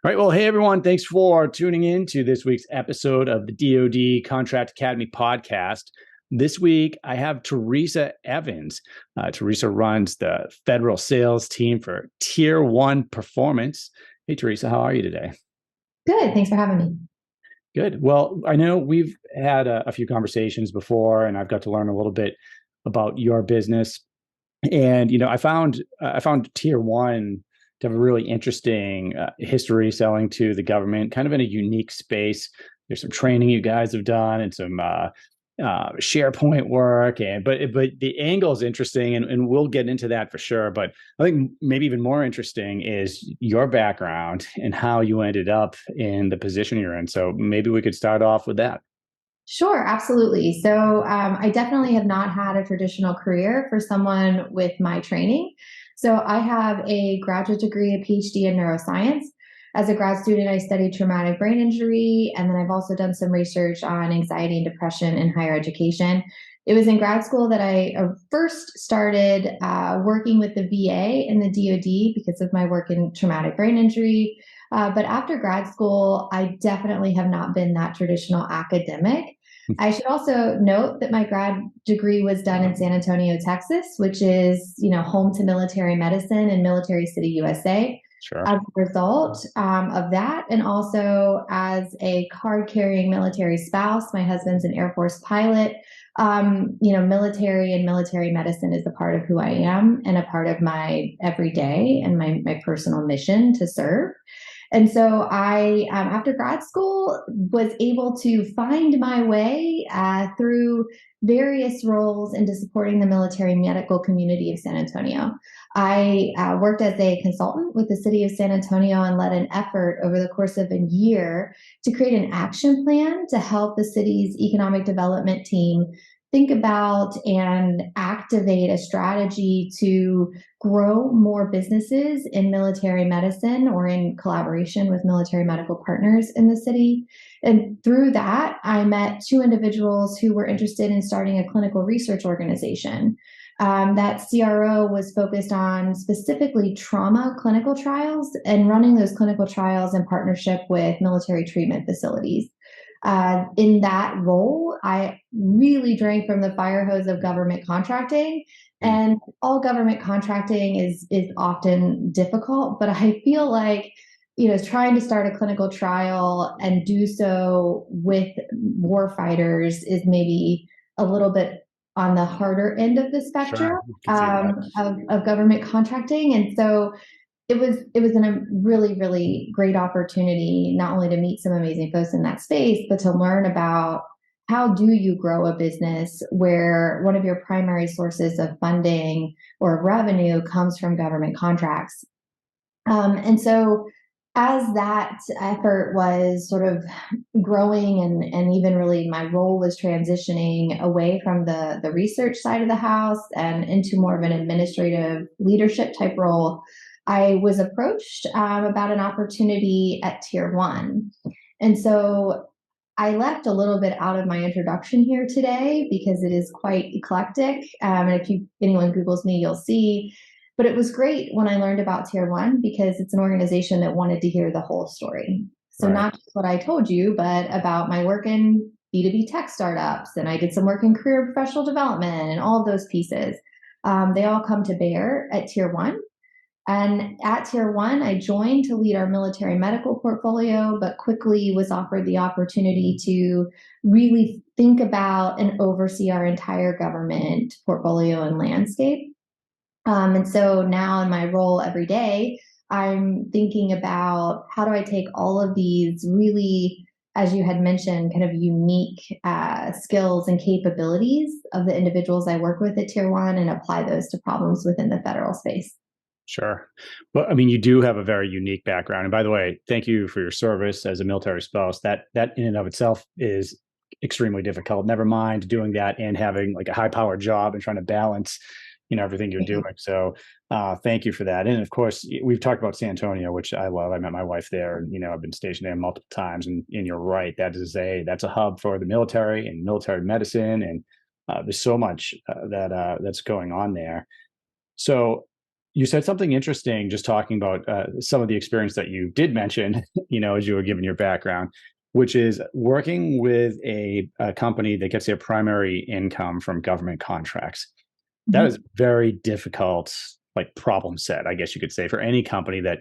All right. Well, hey, everyone. Thanks for tuning in to this week's episode of the DoD Contract Academy podcast. This week, I have Teresa Evans. Teresa runs the federal sales team for Tier1 Performance. Hey, Teresa, how are you today? Good. Thanks for having me. Good. Well, I know we've had a few conversations before, and I've got to learn a little bit about your business. And I found Tier1 to have a really interesting history selling to the government, kind of in a unique space. There's some training you guys have done and some SharePoint work, and but the angle is interesting, and we'll get into that for sure. But I think maybe even more interesting is your background and how you ended up in the position you're in. So maybe we could start off with that. Sure, absolutely. So I definitely have not had a traditional career for someone with my training. So I have a graduate degree, a PhD in neuroscience. As a grad student, I studied traumatic brain injury, and then I've also done some research on anxiety and depression in higher education. It was in grad school that I first started working with the VA and the DoD because of my work in traumatic brain injury. But after grad school, I definitely have not been that traditional academic. I should also note that my grad degree was done in San Antonio, Texas, which is, home to military medicine in Military City, USA. Sure. As a result of that, and also as a card-carrying military spouse, my husband's an Air Force pilot. Military and military medicine is a part of who I am and a part of my everyday and my personal mission to serve. And so I, after grad school, was able to find my way through various roles into supporting the military medical community of San Antonio. I worked as a consultant with the city of San Antonio and led an effort over the course of a year to create an action plan to help the city's economic development team think about and activate a strategy to grow more businesses in military medicine or in collaboration with military medical partners in the city. And through that, I met two individuals who were interested in starting a clinical research organization. That CRO was focused on specifically trauma clinical trials and running those clinical trials in partnership with military treatment facilities. In that role, I really drank from the fire hose of government contracting. And all government contracting is often difficult, but I feel like trying to start a clinical trial and do so with war fighters is maybe a little bit on the harder end of the spectrum Sure. You can see that. of government contracting. And so it was a really great opportunity not only to meet some amazing folks in that space, but to learn about how do you grow a business where one of your primary sources of funding or revenue comes from government contracts. And so as that effort was sort of growing and even really my role was transitioning away from the research side of the house and into more of an administrative leadership type role, I was approached about an opportunity at Tier1. And so I left a little bit out of my introduction here today because it is quite eclectic. And if anyone Googles me, you'll see. But it was great when I learned about Tier1 because it's an organization that wanted to hear the whole story. So Right. not just what I told you, but about my work in B2B tech startups, and I did some work in career and professional development and all of those pieces. They all come to bear at Tier1. And at Tier1, I joined to lead our military medical portfolio, but quickly was offered the opportunity to really think about and oversee our entire government portfolio and landscape. And so now in my role every day, I'm thinking about how do I take all of these really, as you had mentioned, kind of unique skills and capabilities of the individuals I work with at Tier1 and apply those to problems within the federal space. Sure. Well, I mean, you do have a very unique background. And by the way, thank you for your service as a military spouse. That in and of itself is extremely difficult. Never mind doing that and having like a high-powered job and trying to balance, everything you're doing. So thank you for that. And of course, we've talked about San Antonio, which I love. I met my wife there, and I've been stationed there multiple times. And you're right, that's a hub for the military and military medicine. And there's so much that's going on there. So You said something interesting just talking about some of the experience that you did mention, as you were giving your background, which is working with a company that gets their primary income from government contracts. That is Mhm. very difficult, like problem set, I guess you could say, for any company that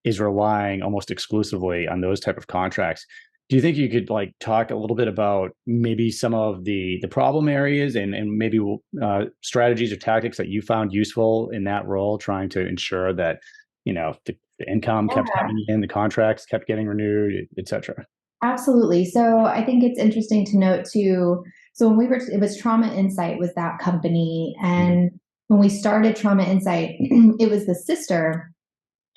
is relying almost exclusively on those type of contracts. Do you think you could like talk a little bit about maybe some of the problem areas and maybe strategies or tactics that you found useful in that role, trying to ensure that the income kept Yeah, coming in, the contracts kept getting renewed, et cetera? absolutely. So I think it's interesting to note too. So when it was Trauma Insight was that company, Mhm. and when we started Trauma Insight, it was the sister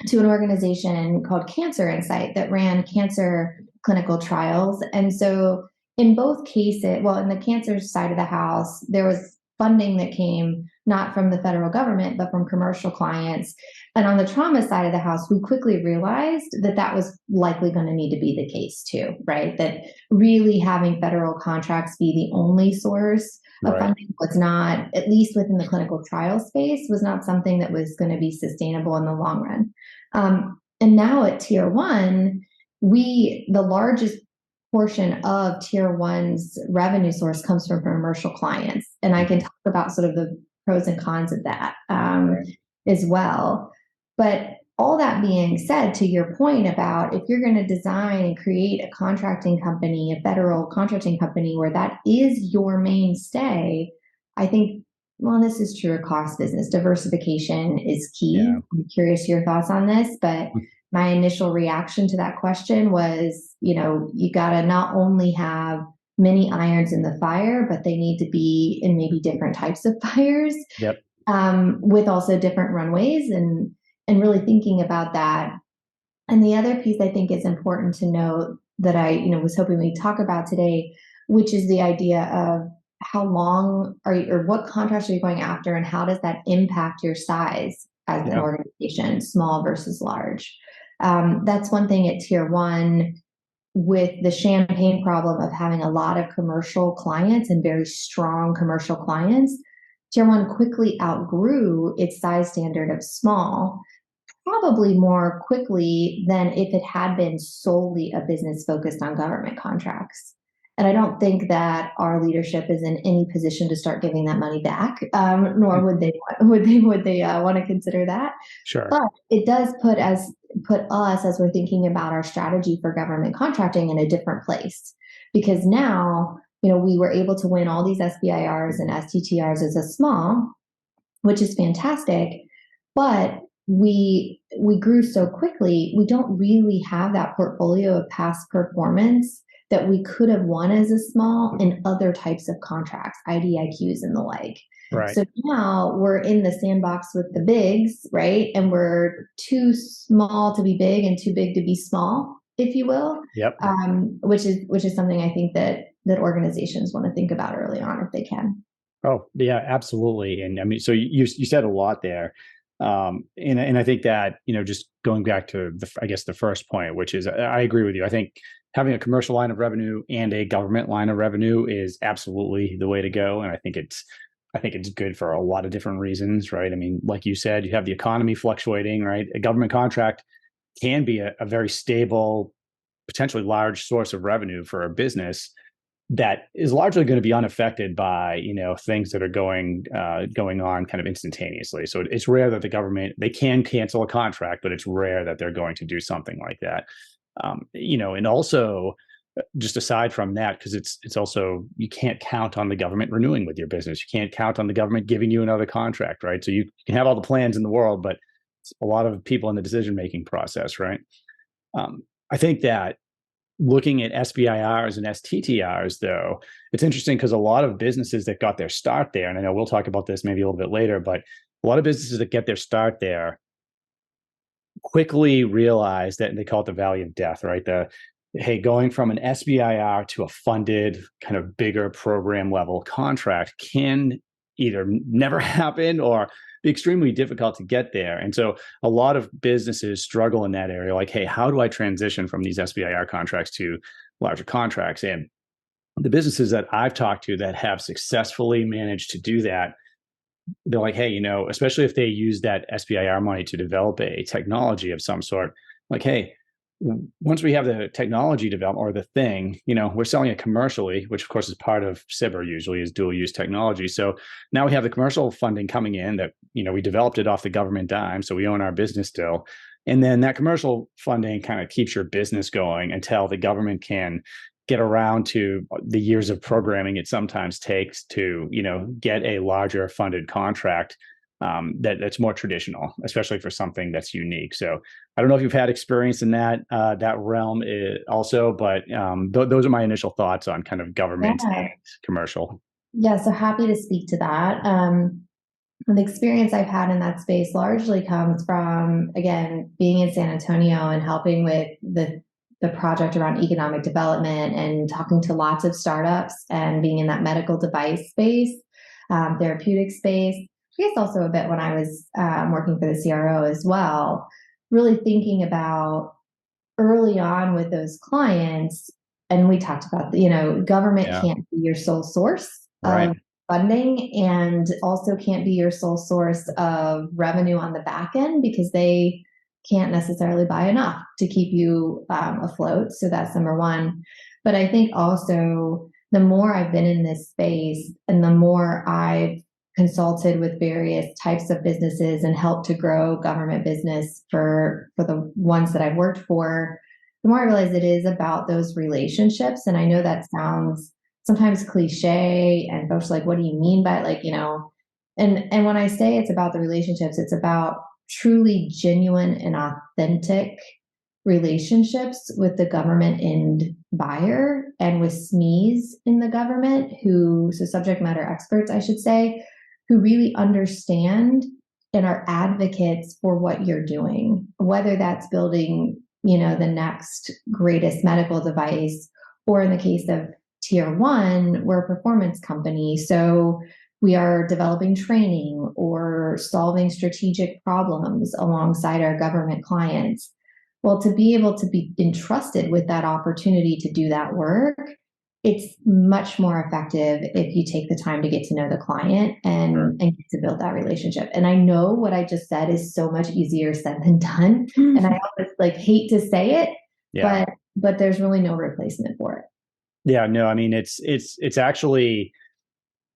to an organization called Cancer Insight that ran cancer clinical trials. And so, in both cases, well, in the cancer side of the house, there was funding that came not from the federal government, but from commercial clients. And on the trauma side of the house, we quickly realized that that was likely going to need to be the case too, right? That really having federal contracts be the only source of Right. funding was not, at least within the clinical trial space, was not something that was going to be sustainable in the long run. And now at Tier 1, the largest portion of Tier 1's revenue source comes from commercial clients. And I can Mhm. talk about sort of the pros and cons of that Right. as well. But all that being said, to your point about if you're going to design and create a contracting company, a federal contracting company where that is your mainstay, I think, well, this is true across business. Diversification is key. Yeah. I'm curious your thoughts on this, but my initial reaction to that question was, you got to not only have many irons in the fire, but they need to be in maybe different types of fires, Yep. with also different runways, and really thinking about that. And the other piece I think is important to note that I, was hoping we'd talk about today, which is the idea of how long are you, or what contracts are you going after, and how does that impact your size as an Yeah. organization, small versus large. That's one thing at Tier 1, with the champagne problem of having a lot of commercial clients and very strong commercial clients. Tier 1 quickly outgrew its size standard of small, probably more quickly than if it had been solely a business focused on government contracts. And I don't think that our leadership is in any position to start giving that money back, nor would they want to consider that. Sure. But it does put us, as we're thinking about our strategy for government contracting, in a different place, because now we were able to win all these SBIRs and STTRs as a small, which is fantastic. But we grew so quickly, we don't really have that portfolio of past performance that we could have won as a small in other types of contracts, IDIQs and the like. Right. So now we're in the sandbox with the bigs, right? And we're too small to be big and too big to be small, if you will, Yep. which is something I think that organizations want to think about early on if they can. Oh, yeah, absolutely. And I mean, so you said a lot there. And I think that, just going back to I guess the first point, which is I agree with you. I think having a commercial line of revenue and a government line of revenue is absolutely the way to go. And I think it's good for a lot of different reasons, right? I mean, like you said, you have the economy fluctuating, right? A government contract can be a very stable, potentially large source of revenue for a business that is largely going to be unaffected by things that are going on kind of instantaneously. So it's rare that the government, they can cancel a contract, but it's rare that they're going to do something like that. And also, just aside from that, because it's also, you can't count on the government renewing with your business. You can't count on the government giving you another contract, right? So you can have all the plans in the world, but it's a lot of people in the decision making process, right? I think that looking at SBIRs and STTRs, though, it's interesting because a lot of businesses that got their start there, and I know we'll talk about this maybe a little bit later, but a lot of businesses that get their start there quickly realize that, and they call it the valley of death, right? Hey, going from an SBIR to a funded kind of bigger program level contract can either never happen or be extremely difficult to get there. And so a lot of businesses struggle in that area. Like, hey, how do I transition from these SBIR contracts to larger contracts? And the businesses that I've talked to that have successfully managed to do that they're like, hey, especially if they use that SBIR money to develop a technology of some sort, like, hey, once we have the technology development or the thing, we're selling it commercially, which of course is part of SBIR usually is dual use technology. So now we have the commercial funding coming in that, we developed it off the government dime. So we own our business still. And then that commercial funding kind of keeps your business going until the government can get around to the years of programming it sometimes takes to, get a larger funded contract that's more traditional, especially for something that's unique. So I don't know if you've had experience in that realm also, but those are my initial thoughts on kind of government Yeah. and commercial. Yeah, so happy to speak to that. The experience I've had in that space largely comes from, again, being in San Antonio and helping with the project around economic development and talking to lots of startups and being in that medical device space, therapeutic space. I guess also a bit when I was working for the CRO as well, really thinking about early on with those clients. And we talked about, government Yeah. can't be your sole source Right. of funding and also can't be your sole source of revenue on the back end because they can't necessarily buy enough to keep you afloat. So that's number one. But I think also the more I've been in this space and the more I've consulted with various types of businesses and helped to grow government business for the ones that I've worked for, the more I realize it is about those relationships. And I know that sounds sometimes cliche and folks are like, what do you mean by and when I say it's about the relationships, it's about truly genuine and authentic relationships with the government and buyer and with SMEs in the government so subject matter experts, I should say, who really understand and are advocates for what you're doing, whether that's building, the next greatest medical device, or in the case of Tier1, we're a performance company. So we are developing training or solving strategic problems alongside our government clients. Well, to be able to be entrusted with that opportunity to do that work, it's much more effective if you take the time to get to know the client and get to build that relationship. And I know what I just said is so much easier said than done. And I always hate to say it, Yeah. but there's really no replacement for it. Yeah. No, I mean, it's actually,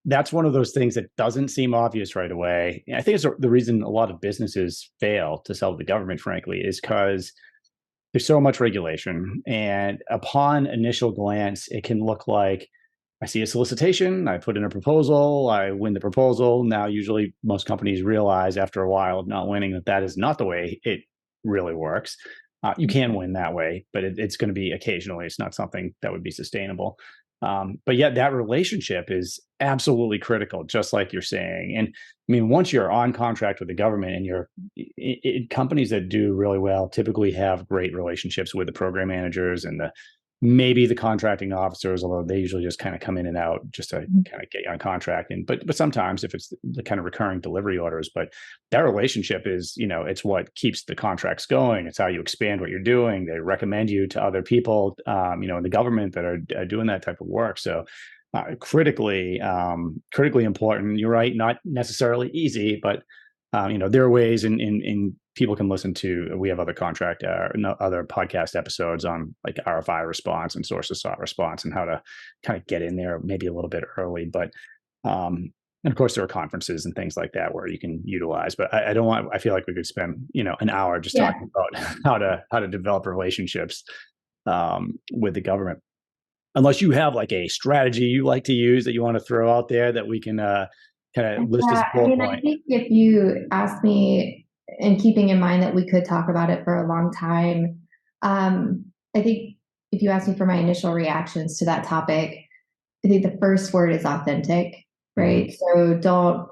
that's one of those things that doesn't seem obvious right away. I think it's the reason a lot of businesses fail to sell to the government, frankly, is because there's so much regulation. And upon initial glance, it can look like I see a solicitation, I put in a proposal, I win the proposal. Now, usually most companies realize after a while of not winning that is not the way it really works. You can win that way, but it's going to be occasionally. It's not something that would be sustainable. But yet that relationship is absolutely critical, just like you're saying. And I mean, once you're on contract with the government and companies that do really well typically have great relationships with the program managers and maybe the contracting officers, although they usually just kind of come in and out just to kind of get you on contract. But sometimes if it's the kind of recurring delivery orders, but that relationship is, it's what keeps the contracts going. It's how you expand what you're doing. They recommend you to other people, in the government that are doing that type of work. So critically important. You're right, not necessarily easy, but there are ways in people can listen to, we have other other podcast episodes on like RFI response and source of sought response and how to kind of get in there maybe a little bit early. But, and of course there are conferences and things like that where you can utilize, but I feel like we could spend, an hour just talking about how to develop relationships, with the government. Unless you have like a strategy you like to use that you want to throw out there that we can, kind of list as a bullet point. I think if you asked me, and keeping in mind that we could talk about it for a long time, I think if you asked me for my initial reactions to that topic, I think the first word is authentic, right? So don't,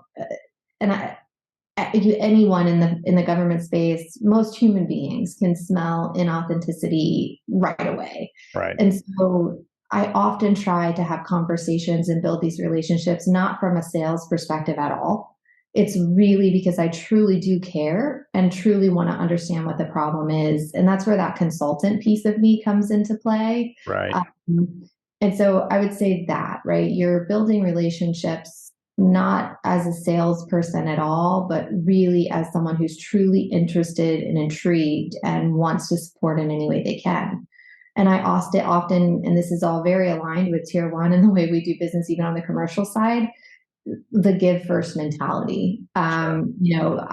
anyone in the government space, most human beings can smell inauthenticity right away. Right. And so I often try to have conversations and build these relationships, not from a sales perspective at all. It's really because I truly do care and truly want to understand what the problem is. And that's where that consultant piece of me comes into play. Right. And so I would say that, right? You're building relationships not as a salesperson at all, but really as someone who's truly interested and intrigued and wants to support in any way they can. And I often, and this is all very aligned with Tier 1 and the way we do business, even on the commercial side, the give first mentality. Sure.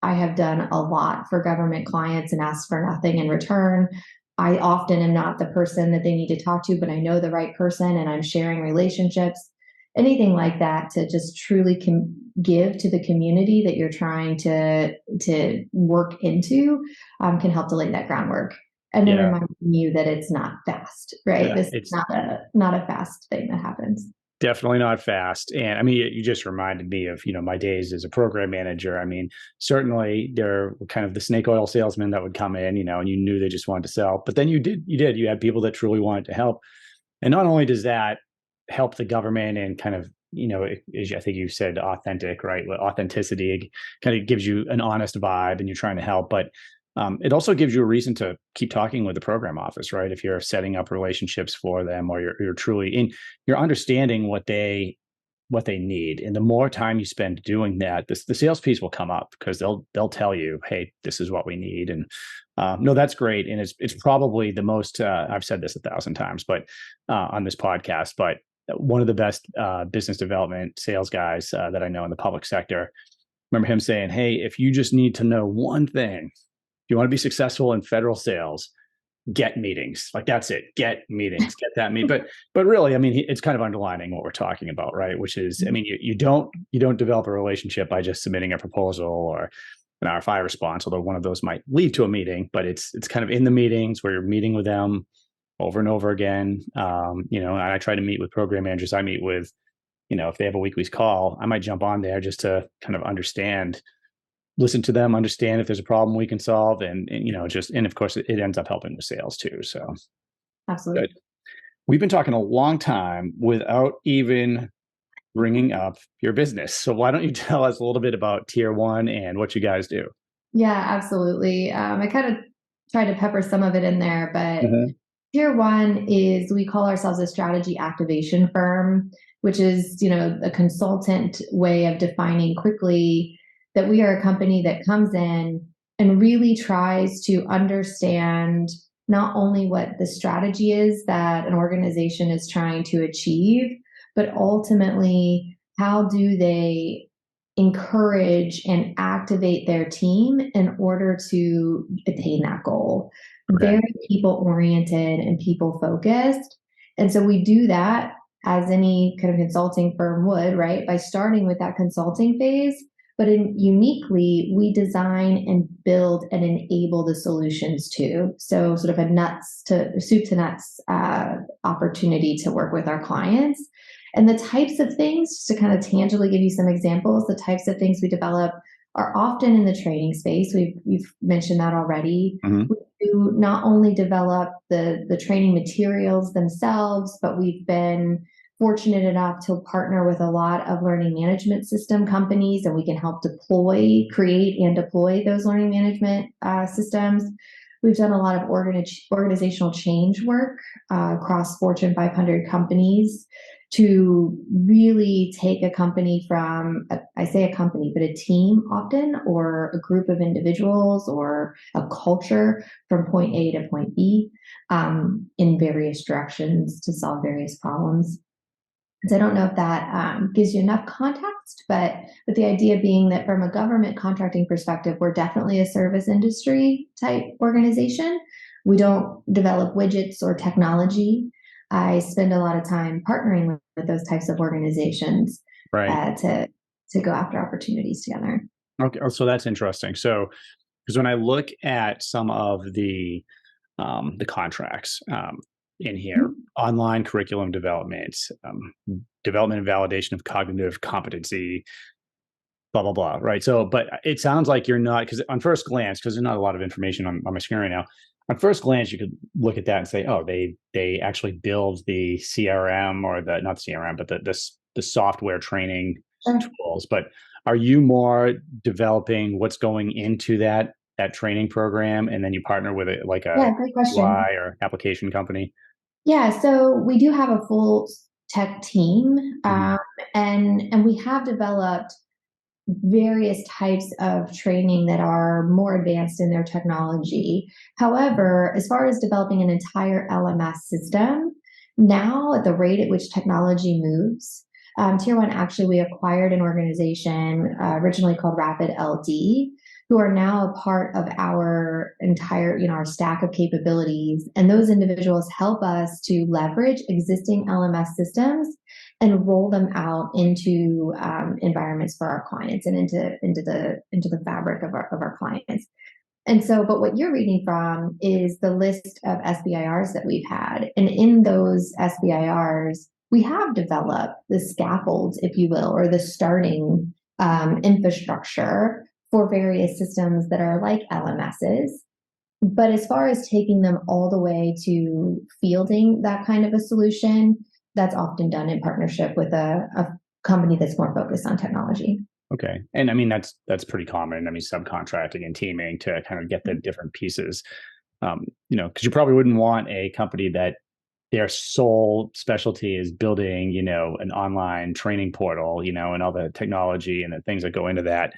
I have done a lot for government clients and asked for nothing in return. I often am not the person that they need to talk to, but I know the right person and I'm sharing relationships, anything like that to just truly give to the community that you're trying to work into can help to lay that groundwork. And then Yeah. reminding you that it's not fast, right? Yeah. This is It's not a fast thing that happens. definitely not fast. And I mean, you just reminded me of, my days as a program manager. I mean, certainly there were kind of the snake oil salesmen that would come in, and you knew they just wanted to sell. But then you had people that truly wanted to help. And not only does that help the government and kind of, I think you said authentic, right? Authenticity kind of gives you an honest vibe and you're trying to help. But it also gives you a reason to keep talking with the program office, right? If you're setting up relationships for them, or you're truly in, you're understanding what they need, and the more time you spend doing that, the sales piece will come up because they'll tell you, hey, this is what we need, and no, that's great, and it's probably the most. I've said this 1,000 times, but on this podcast, but one of the best business development sales guys that I know in the public sector. Remember him saying, hey, if you just need to know one thing, if you want to be successful in federal sales, get meetings. Like that's it. Get meetings. Get that meet. But really, I mean, it's kind of underlining what we're talking about, right? Which is, I mean, you don't develop a relationship by just submitting a proposal or an RFI response, although one of those might lead to a meeting. But it's kind of in the meetings where you're meeting with them over and over again. And I try to meet with program managers. I meet with, if they have a weekly call, I might jump on there just to kind of listen to them, understand if there's a problem we can solve, and and of course it ends up helping with sales too. So Absolutely. good. We've been talking a long time without even bringing up your business. So why don't you tell us a little bit about Tier1 and what you guys do? Yeah, absolutely. I kind of tried to pepper some of it in there, but Mhm. Tier 1 is, we call ourselves a strategy activation firm, which is, a consultant way of defining quickly that we are a company that comes in and really tries to understand not only what the strategy is that an organization is trying to achieve, but ultimately how do they encourage and activate their team in order to attain that goal. Okay. Very people oriented and people focused. And so we do that as any kind of consulting firm would, right? By starting with that consulting phase, but uniquely, we design and build and enable the solutions too. So sort of a soup to nuts opportunity to work with our clients. And the types of things, just to kind of tangibly give you some examples, the types of things we develop are often in the training space. We've mentioned that already. Mhm. We do not only develop the training materials themselves, but we've been fortunate enough to partner with a lot of learning management system companies, and we can help create and deploy those learning management systems. We've done a lot of organizational change work across Fortune 500 companies to really take a company from, I say a company, but a team often, or a group of individuals, or a culture from point A to point B in various directions to solve various problems. So I don't know if that gives you enough context, but the idea being that from a government contracting perspective, we're definitely a service industry type organization. We don't develop widgets or technology. I spend a lot of time partnering with those types of organizations Right. To go after opportunities together. Okay. Oh, so that's interesting. So, because when I look at some of the contracts in here, online curriculum development, development and validation of cognitive competency, blah blah blah. Right. So, but it sounds like you're not, because on first glance, because there's not a lot of information on my screen right now. On first glance, you could look at that and say, oh, they actually build the CRM, or the not CRM, but the software training Sure. tools. But are you more developing what's going into that training program, and then you partner with it like a Yeah, great question. UI or application company? Yeah, so we do have a full tech team, Mhm. and we have developed various types of training that are more advanced in their technology. However, as far as developing an entire LMS system, now at the rate at which technology moves, Tier1 actually, we acquired an organization originally called Rapid LD, who are now a part of our entire, our stack of capabilities. And those individuals help us to leverage existing LMS systems and roll them out into environments for our clients and into the fabric of our clients. And so, but what you're reading from is the list of SBIRs that we've had. And in those SBIRs, we have developed the scaffolds, if you will, or the starting infrastructure for various systems that are like LMSs. But as far as taking them all the way to fielding that kind of a solution, that's often done in partnership with a company that's more focused on technology. Okay. And I mean, that's pretty common. I mean, subcontracting and teaming to kind of get the different pieces, because you probably wouldn't want a company that their sole specialty is building, an online training portal, and all the technology and the things that go into that.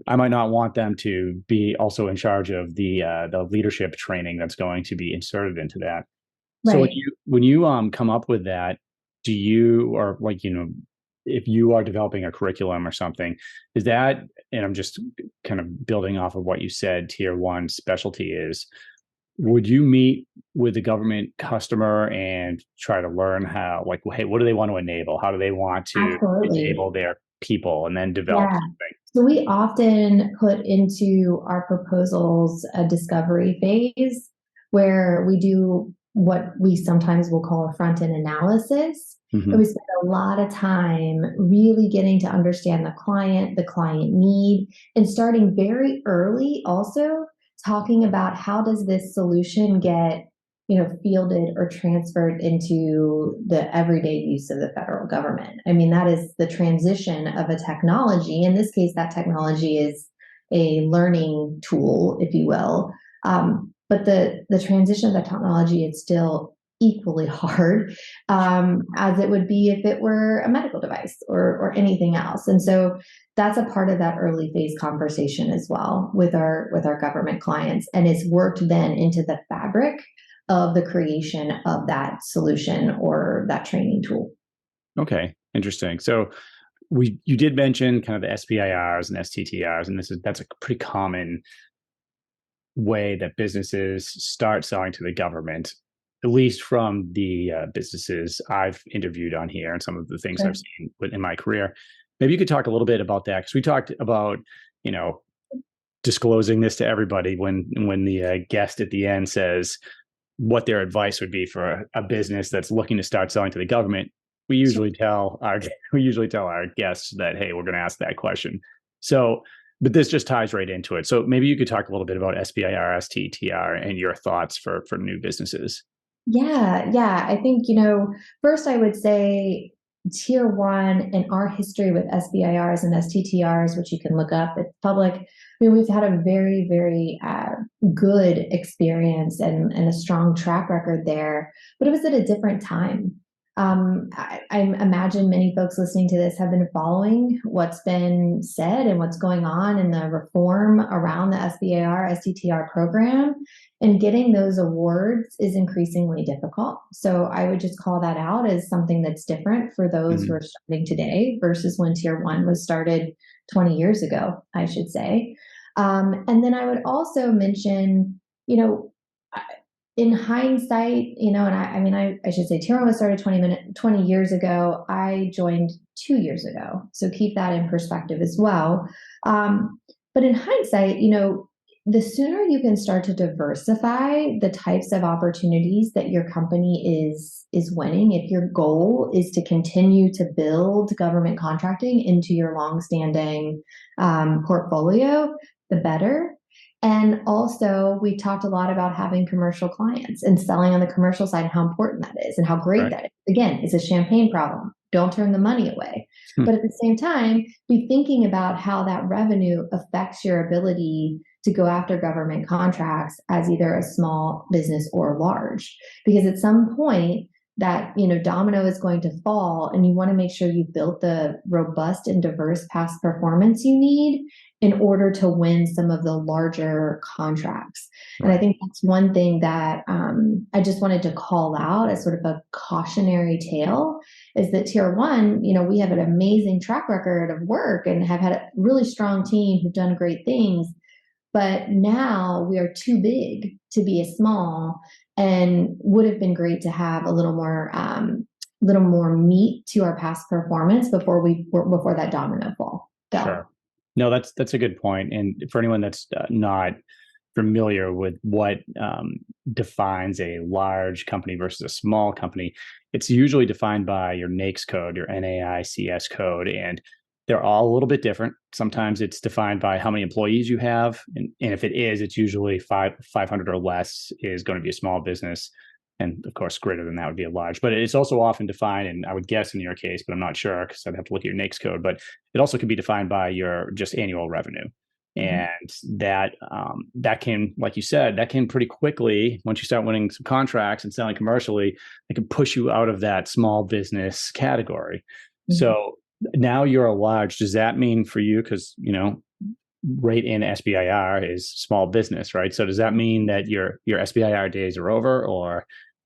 I might not want them to be also in charge of the leadership training that's going to be inserted into that. So when Right. you come up with that, do you, or like, if you are developing a curriculum or something, is that, and I'm just kind of building off of what you said, Tier 1 specialty is, would you meet with the government customer and try to learn how, like, hey, what do they want to enable? How do they want to Absolutely. enable their people and then develop Yeah. something? So we often put into our proposals a discovery phase where we do what we sometimes will call a front end analysis. And Hmm. we spend a lot of time really getting to understand the client need, and starting very early also talking about how does this solution get fielded or transferred into the everyday use of the federal government. I mean, that is the transition of a technology. In this case, that technology is a learning tool, if you will. But the transition of the technology is still equally hard as it would be if it were a medical device or anything else. And so that's a part of that early phase conversation as well with our government clients, and it's worked then into the fabric of the creation of that solution or that training tool. Okay, interesting. So you did mention kind of the SBIRs and STTRs, and that's a pretty common way that businesses start selling to the government, at least from the businesses I've interviewed on here and some of the things I've Sure. seen in my career. Maybe you could talk a little bit about that, because we talked about, you know, disclosing this to everybody when the guest at the end says what their advice would be for a business that's looking to start selling to the government. We Sure. usually tell our guests that, hey, we're going to ask that question. So, but this just ties right into it. So maybe you could talk a little bit about SBIR, STTR, and your thoughts for new businesses. Yeah, yeah. I think, first I would say Tier 1 in our history with SBIRs and STTRs, which you can look up, it's public. I mean, we've had a very, very good experience and a strong track record there, but it was at a different time. I imagine many folks listening to this have been following what's been said and what's going on in the reform around the SBIR, STTR program, and getting those awards is increasingly difficult. So I would just call that out as something that's different for those who Mhm. are starting today versus when Tier 1 was started 20 years ago, I should say. And then I would also mention, you know, in hindsight, and I mean, I should say Tier 1 was started 20 years ago. I joined 2 years ago. So keep that in perspective as well. But in hindsight, the sooner you can start to diversify the types of opportunities that your company is winning, if your goal is to continue to build government contracting into your longstanding portfolio, the better. And also, we talked a lot about having commercial clients and selling on the commercial side, and how important that is and how great Right. that is. Again, it's a champagne problem. Don't turn the money away. Hmm. But at the same time, be thinking about how that revenue affects your ability to go after government contracts as either a small business or large. Because at some point, that, you know, domino is going to fall, and you want to make sure you built the robust and diverse past performance you need in order to win some of the larger contracts. And I Right. think that's one thing that I just wanted to call out as sort of a cautionary tale, is that Tier 1, you know, we have an amazing track record of work and have had a really strong team who've done great things. But now we are too big to be a small, and would have been great to have a little more meat to our past performance before that domino fall fell. Sure. No, that's a good point. And for anyone that's not familiar with what defines a large company versus a small company, it's usually defined by your NAICS code, your NAICS code, and they're all a little bit different. Sometimes it's defined by how many employees you have, and if it is, it's usually 500 or less is going to be a small business. And of course, greater than that would be a large. But it's also often defined, and I would guess in your case, but I'm not sure because I'd have to look at your NAICS code. But it also could be defined by your just annual revenue, Mhm. and that can, like you said, that can pretty quickly, once you start winning some contracts and selling commercially, it can push you out of that small business category. Mhm. So now you're a large. Does that mean for you, because right in SBIR is small business, right? So does that mean that your SBIR days are over, or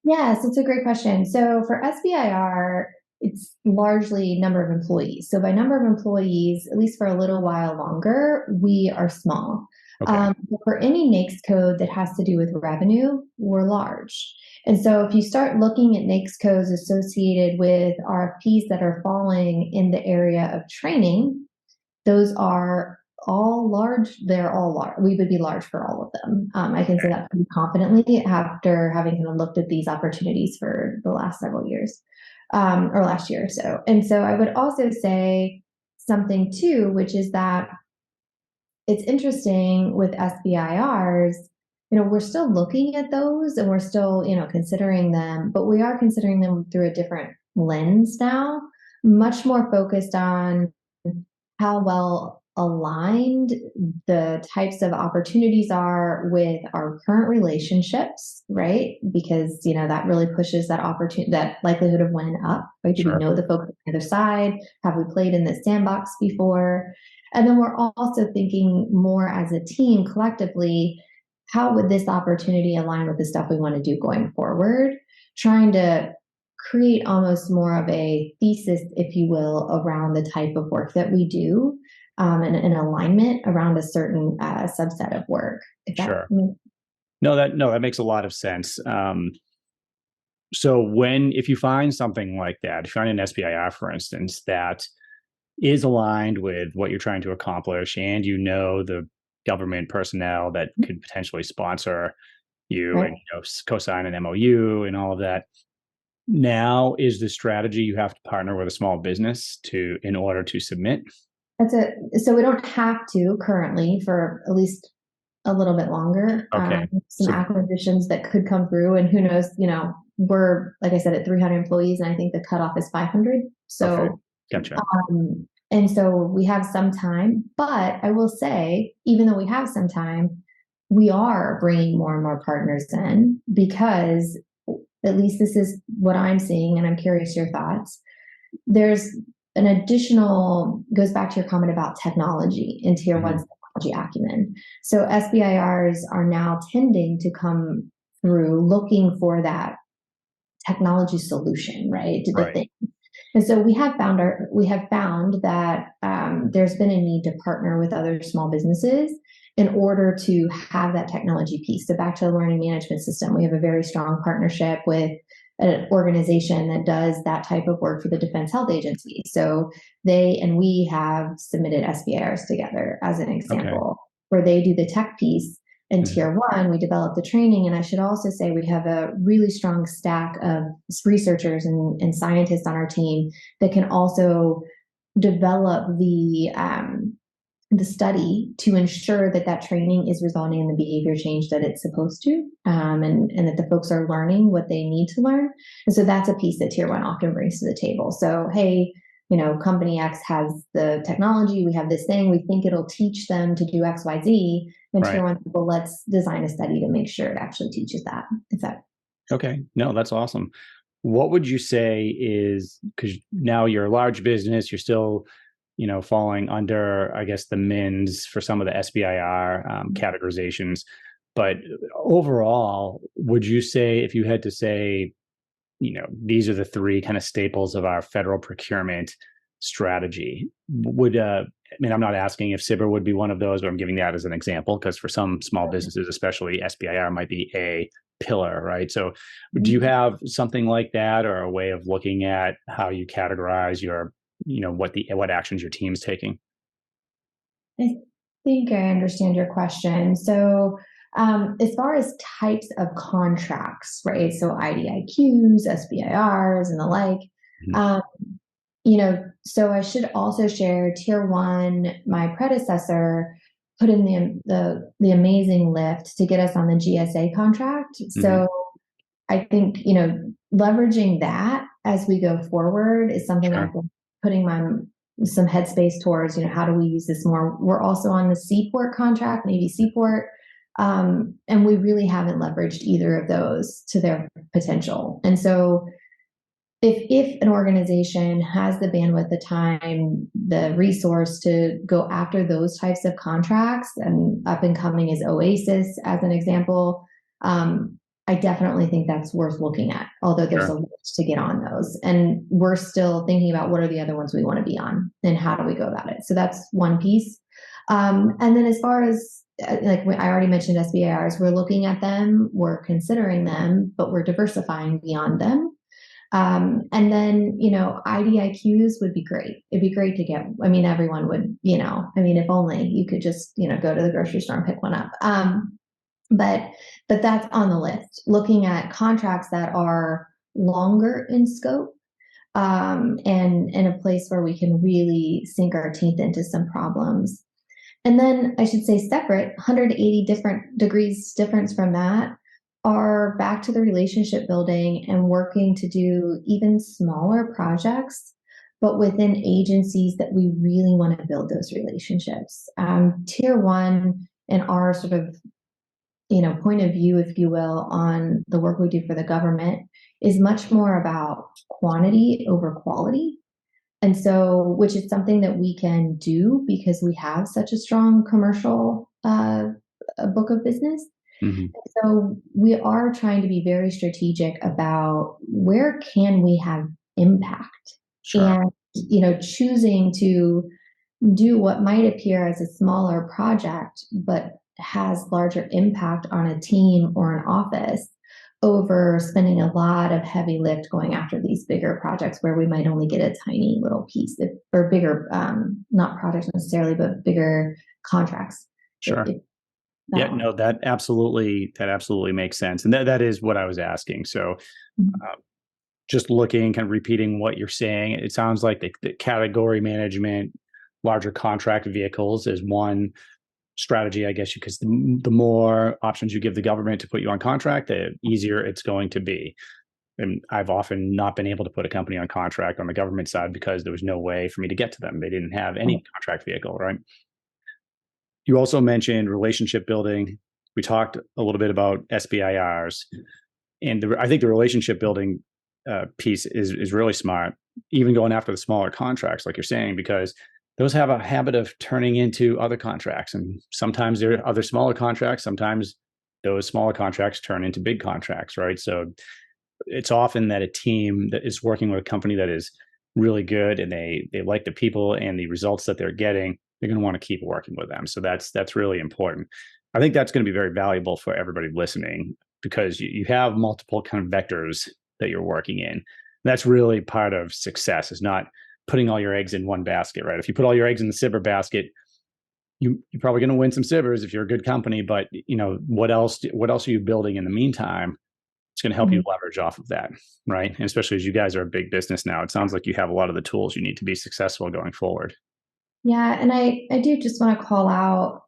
Yes, it's a great question. So for SBIR, it's largely number of employees. So by number of employees, at least for a little while longer, we are small. okay, But for any NAICS code that has to do with revenue, we're large. And so if you start looking at NAICS codes associated with RFPs that are falling in the area of training, those are all large. They're all large. We would be large for all of them. I can say okay, that pretty confidently after having kind of looked at these opportunities for the last several years, or last year or so. And so I would also say something too, which is that it's interesting with SBIRs, you know, we're still looking at those and we're still, you know, considering them, but we are considering them through a different lens now, much more focused on how well aligned the types of opportunities are with our current relationships, right? Because, you know, that really pushes that opportunity, that likelihood of win up, right? Do we sure, know the folks on the other side? Have we played in this sandbox before? And then we're also thinking more as a team collectively, how would this opportunity align with the stuff we want to do going forward? Trying to create almost more of a thesis, if you will, around the type of work that we do, and an alignment around a certain subset of work. If that sure. No, that makes a lot of sense. So if you find something like that, if you find an SBIR, for instance, that is aligned with what you're trying to accomplish, and the government personnel that could potentially sponsor you and right. co-sign an MOU and all of that. Now is the strategy you have to partner with a small business in order to submit. So we don't have to currently for at least a little bit longer. Okay, Some so acquisitions that could come through, and who knows, you know, we're, like I said, at 300 employees, and I think the cutoff is 500. okay, So, gotcha. and so we have some time, but I will say, even though we have some time, we are bringing more and more partners in because at least this is what I'm seeing, and I'm curious your thoughts. There's an additional, goes back to your comment about technology in Tier 1's Mhm. technology acumen. So SBIRs are now tending to come through looking for that technology solution, right, to the Right, thing. And so we have found that there's been a need to partner with other small businesses in order to have that technology piece. So back to the learning management system, we have a very strong partnership with an organization that does that type of work for the Defense Health Agency. So they and we have submitted SBIRs together as an okay. example, where they do the tech piece. In Mhm. Tier 1, we develop the training. And I should also say we have a really strong stack of researchers and scientists on our team that can also develop the study to ensure that that training is resulting in the behavior change that it's supposed to, and that the folks are learning what they need to learn. And so that's a piece that Tier 1 often brings to the table. So, hey, you know, company X has the technology, we have this thing, we think it'll teach them to do XYZ. And Tier Right. 1 people, let's design a study to make sure it actually teaches that. If that Okay. No, that's awesome. What would you say is, because now you're a large business, you're still, falling under, I guess, the MINS for some of the SBIR categorizations. But overall, would you say, if you had to say, these are the three kind of staples of our federal procurement strategy, I'm not asking if SBIR would be one of those, but I'm giving that as an example because for some small businesses, especially SBIR might be a pillar, right? So do you have something like that, or a way of looking at how you categorize your, what actions your team's taking? I think I understand your question. So, as far as types of contracts, right? So IDIQs, SBIRs, and the like. Mhm. Um, so I should also share Tier1. My predecessor put in the amazing lift to get us on the GSA contract. Mhm. So I think, leveraging that as we go forward is something Sure. I've been putting some headspace towards. How do we use this more? We're also on the Seaport contract, Navy Seaport, and we really haven't leveraged either of those to their potential. And so if an organization has the bandwidth, the time, the resource to go after those types of contracts, and up and coming is Oasis as an example, I definitely think that's worth looking at, although there's a Sure. lot to get on those. And we're still thinking about what are the other ones we want to be on and how do we go about it. So that's one piece. And then as far as I already mentioned SBIRs, we're looking at them, we're considering them, but we're diversifying beyond them. And then, IDIQs would be great. It'd be great to get, everyone would, if only you could just, go to the grocery store and pick one up. But that's on the list. Looking at contracts that are longer in scope, and in a place where we can really sink our teeth into some problems. And then I should say separate, 180 different degrees difference from that, are back to the relationship building and working to do even smaller projects, but within agencies that we really want to build those relationships. Tier1 and our sort of point of view, if you will, on the work we do for the government is much more about quantity over quality. And so, which is something that we can do because we have such a strong commercial book of business. Mhm. So we are trying to be very strategic about where can we have impact, Sure. and choosing to do what might appear as a smaller project but has larger impact on a team or an office, over spending a lot of heavy lift going after these bigger projects where we might only get a tiny little piece, or bigger, not projects necessarily, but bigger contracts. Sure. Yeah, That no, that absolutely makes sense. And that is what I was asking. So one. uh, just looking, kind of repeating what you're saying, it sounds like the category management, larger contract vehicles is one strategy, I guess, because the more options you give the government to put you on contract, the easier it's going to be. And I've often not been able to put a company on contract on the government side because there was no way for me to get to them. They didn't have any contract vehicle, right? You also mentioned relationship building. We talked a little bit about SBIRs, and I think the relationship building piece is really smart. Even going after the smaller contracts, like you're saying, because those have a habit of turning into other contracts, and sometimes there are other smaller contracts. Sometimes those smaller contracts turn into big contracts, right? So it's often that a team that is working with a company that is really good and they like the people and the results that they're getting, they're going to want to keep working with them. So that's really important. I think that's going to be very valuable for everybody listening, because you have multiple kind of vectors that you're working in. That's really part of success, is not putting all your eggs in one basket, right? If you put all your eggs in the SBIR basket, you're probably going to win some SBIRs if you're a good company, but what else are you building in the meantime? It's going to help you Mhm. leverage off of that, right? And especially as you guys are a big business now, it sounds like you have a lot of the tools you need to be successful going forward. Yeah, and I do just want to call out,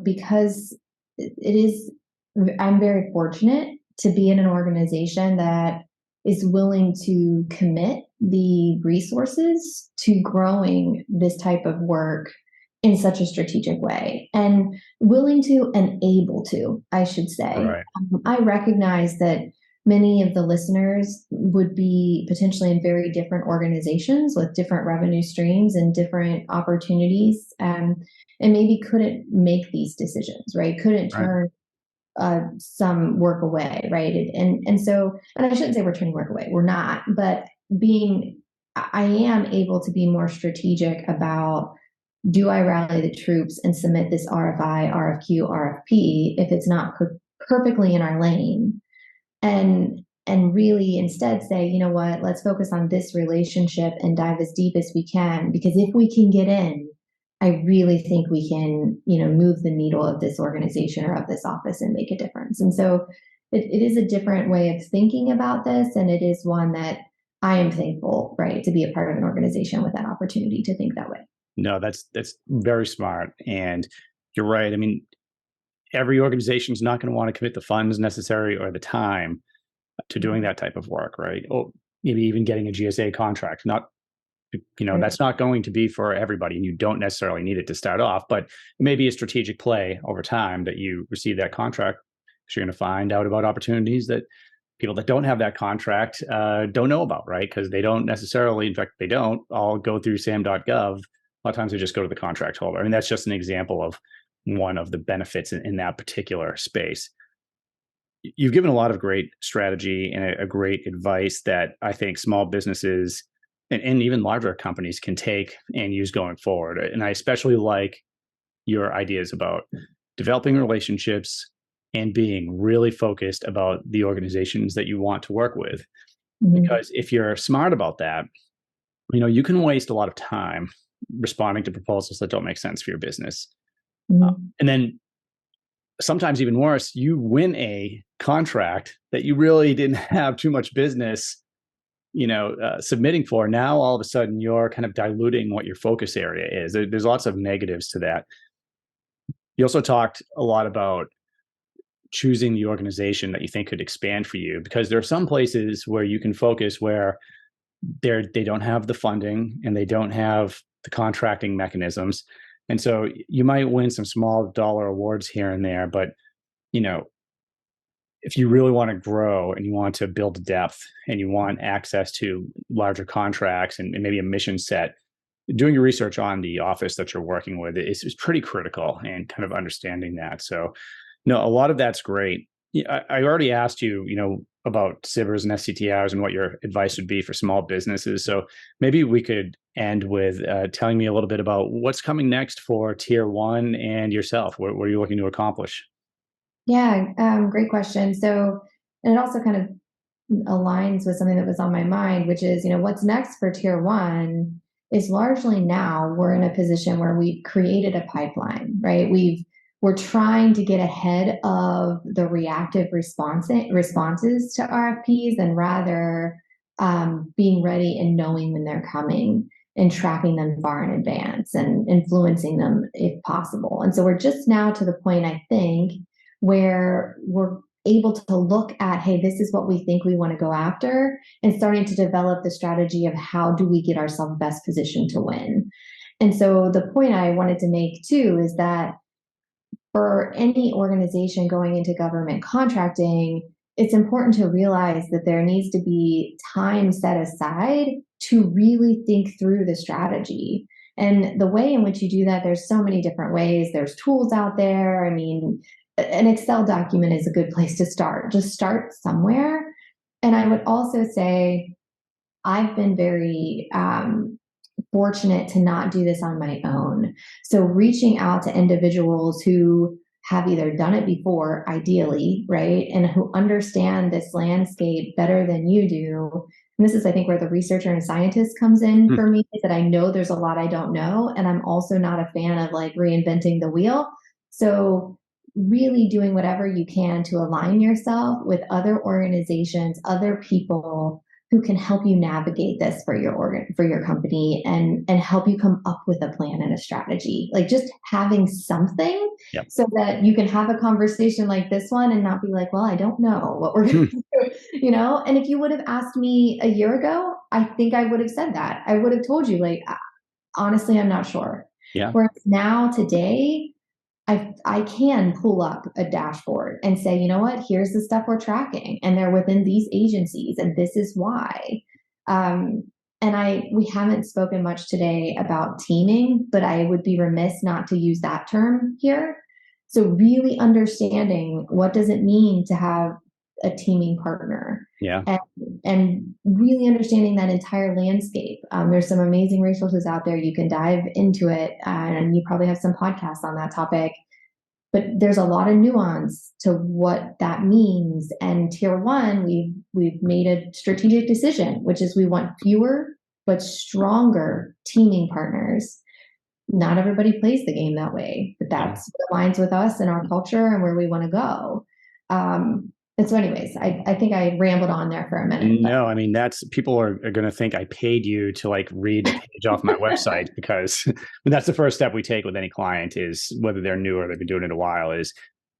because it is, I'm very fortunate to be in an organization that is willing to commit the resources to growing this type of work in such a strategic way, and willing to and able to, I should say. Right. I recognize that many of the listeners would be potentially in very different organizations with different revenue streams and different opportunities, and maybe couldn't make these decisions, right? Couldn't Right. turn some work away, right? And so, and I shouldn't say we're turning work away. We're not, but I am able to be more strategic about, do I rally the troops and submit this RFI, RFQ, RFP if it's not perfectly in our lane, and really instead say, you know what, let's focus on this relationship and dive as deep as we can, because if we can get in, I really think we can, move the needle of this organization or of this office and make a difference. And so it is a different way of thinking about this, and it is one that I am thankful, right, to be a part of an organization with that opportunity to think that way. No, that's very smart. And you're right. I mean, every organization is not going to want to commit the funds necessary or the time to doing that type of work, right? Or maybe even getting a GSA contract. Not, Right. that's not going to be for everybody, and you don't necessarily need it to start off, but it may be a strategic play over time that you receive that contract, because you're going to find out about opportunities that people that don't have that contract don't know about, right? Because they don't necessarily, in fact, they don't all go through sam.gov. A lot of times they just go to the contract holder. I mean, that's just an example of one of the benefits in that particular space. You've given a lot of great strategy and a great advice that I think small businesses and even larger companies can take and use going forward. And I especially like your ideas about developing relationships and being really focused about the organizations that you want to work with. Mm-hmm. Because if you're smart about that, you can waste a lot of time responding to proposals that don't make sense for your business. Mm-hmm. And then sometimes even worse, you win a contract that you really didn't have too much business, submitting for. Now, all of a sudden, you're kind of diluting what your focus area is. There's lots of negatives to that. You also talked a lot about choosing the organization that you think could expand for you, because there are some places where you can focus where they don't have the funding and they don't have the contracting mechanisms. And so you might win some small dollar awards here and there, but if you really want to grow and you want to build depth and you want access to larger contracts and maybe a mission set, doing your research on the office that you're working with is pretty critical, and kind of understanding that. So, no, a lot of that's great. I already asked you, about SBIRs and SCTRs and what your advice would be for small businesses. So maybe we could end with telling me a little bit about what's coming next for Tier1 and yourself. What are you looking to accomplish? Yeah, great question. So, and it also kind of aligns with something that was on my mind, which is, what's next for Tier1 is largely now we're in a position where we've created a pipeline, right? We're trying to get ahead of the reactive responses to RFPs, and rather being ready and knowing when they're coming and tracking them far in advance and influencing them if possible. And so we're just now to the point, I think, where we're able to look at, hey, this is what we think we want to go after, and starting to develop the strategy of how do we get ourselves best positioned to win. And so the point I wanted to make too is that for any organization going into government contracting, it's important to realize that there needs to be time set aside to really think through the strategy. And the way in which you do that, there's so many different ways. There's tools out there. I mean, an Excel document is a good place to start. Just start somewhere. And I would also say I've been very fortunate to not do this on my own. So reaching out to individuals who have either done it before, ideally, right, and who understand this landscape better than you do. And this is, I think, where the researcher and scientist comes in for me, is that I know there's a lot I don't know. And I'm also not a fan of like reinventing the wheel. So really doing whatever you can to align yourself with other organizations, other people who can help you navigate this for your company, and help you come up with a plan and a strategy. Like just having something, Yep. so that you can have a conversation like this one and not be like, well, I don't know what we're going to do, And if you would have asked me a year ago, I think I would have said that. I would have told you, like, honestly, I'm not sure. Yeah. Whereas now, today, I can pull up a dashboard and say, you know what, here's the stuff we're tracking, and they're within these agencies, and this is why. And we haven't spoken much today about teaming, but I would be remiss not to use that term here. So really understanding what does it mean to have a teaming partner. Yeah. And really understanding that entire landscape. There's some amazing resources out there. You can dive into it, and you probably have some podcasts on that topic. But there's a lot of nuance to what that means. And Tier 1, we've made a strategic decision, which is we want fewer but stronger teaming partners. Not everybody plays the game that way, but that's what aligns with us and our culture and where we want to go. And so anyways, I think I rambled on there for a minute. No, I mean, people are going to think I paid you to like read the page off my website, because that's the first step we take with any client, is whether they're new or they've been doing it a while, is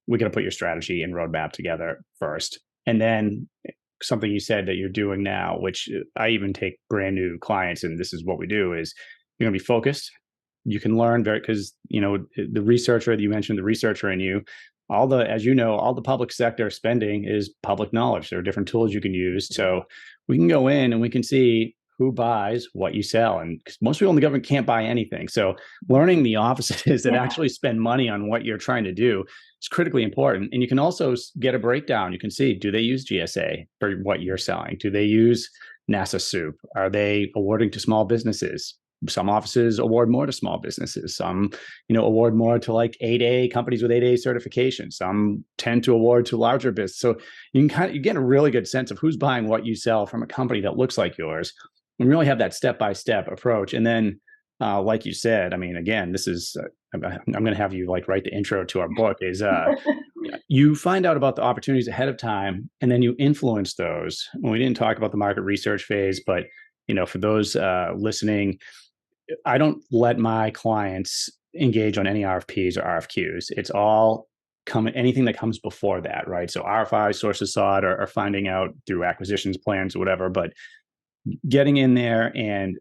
we got to put your strategy and roadmap together first. And then something you said that you're doing now, which I even take brand new clients, and this is what we do, is you're going to be focused. You can learn because, the researcher that you mentioned, the researcher in you, as you know, all the public sector spending is public knowledge. There are different tools you can use. So we can go in and we can see who buys what you sell. And most people in the government can't buy anything. So learning the offices that actually spend money on what you're trying to do is critically important. And you can also get a breakdown. You can see, do they use GSA for what you're selling? Do they use NASA SOUP? Are they awarding to small businesses? Some offices award more to small businesses. Some, award more to like 8A companies with 8A certification. Some tend to award to larger business. So you get a really good sense of who's buying what you sell from a company that looks like yours, and really have that step-by-step approach. And then, like you said, I mean, again, this is, I'm going to have you like write the intro to our book, is you find out about the opportunities ahead of time, and then you influence those. And we didn't talk about the market research phase, but, for those listening, I don't let my clients engage on any RFPs or RFQs. It's all anything that comes before that, right? So RFI, sources sought, or finding out through acquisitions plans or whatever, but getting in there and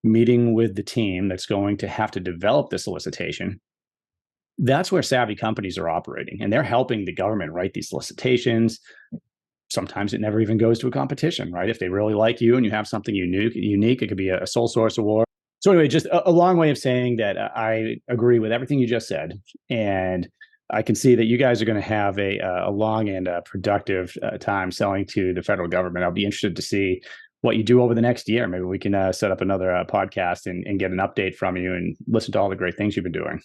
meeting with the team that's going to have to develop the solicitation. That's where savvy companies are operating, and they're helping the government write these solicitations. Sometimes it never even goes to a competition, right? If they really like you and you have something unique, it could be a sole source award. So anyway, just a long way of saying that I agree with everything you just said. And I can see that you guys are going to have a long and productive time selling to the federal government. I'll be interested to see what you do over the next year. Maybe we can set up another podcast and get an update from you and listen to all the great things you've been doing.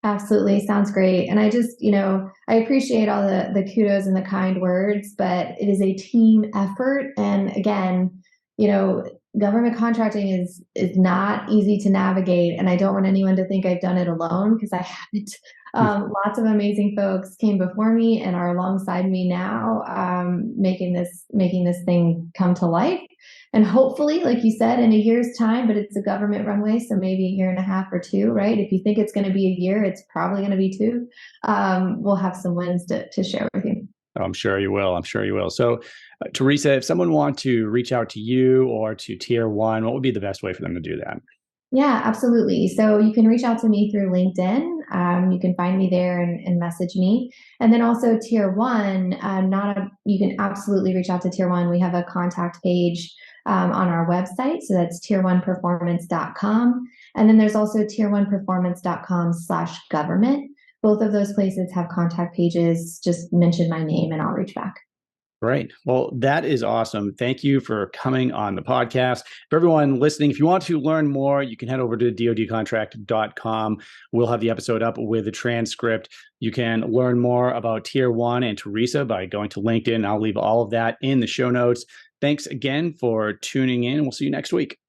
Absolutely. Sounds great. And I just, I appreciate all the kudos and the kind words, but it is a team effort. And again, government contracting is not easy to navigate, and I don't want anyone to think I've done it alone, because I haven't. Lots of amazing folks came before me and are alongside me now, making this thing come to life. And hopefully, like you said, in a year's time, but it's a government runway, so maybe a year and a half or two, right? If you think it's going to be a year, it's probably going to be two. We'll have some wins to share with you. I'm sure you will. I'm sure you will. So, Teresa, if someone wants to reach out to you or to Tier 1, what would be the best way for them to do that? Yeah, absolutely. So you can reach out to me through LinkedIn. You can find me there and message me. And then also Tier 1, you can absolutely reach out to Tier 1. We have a contact page on our website. So that's tier1performance.com. And then there's also tier1performance.com/government. Both of those places have contact pages. Just mention my name and I'll reach back. Great. Well, that is awesome. Thank you for coming on the podcast. For everyone listening, if you want to learn more, you can head over to dodcontract.com. We'll have the episode up with a transcript. You can learn more about Tier 1 and Teresa by going to LinkedIn. I'll leave all of that in the show notes. Thanks again for tuning in. We'll see you next week.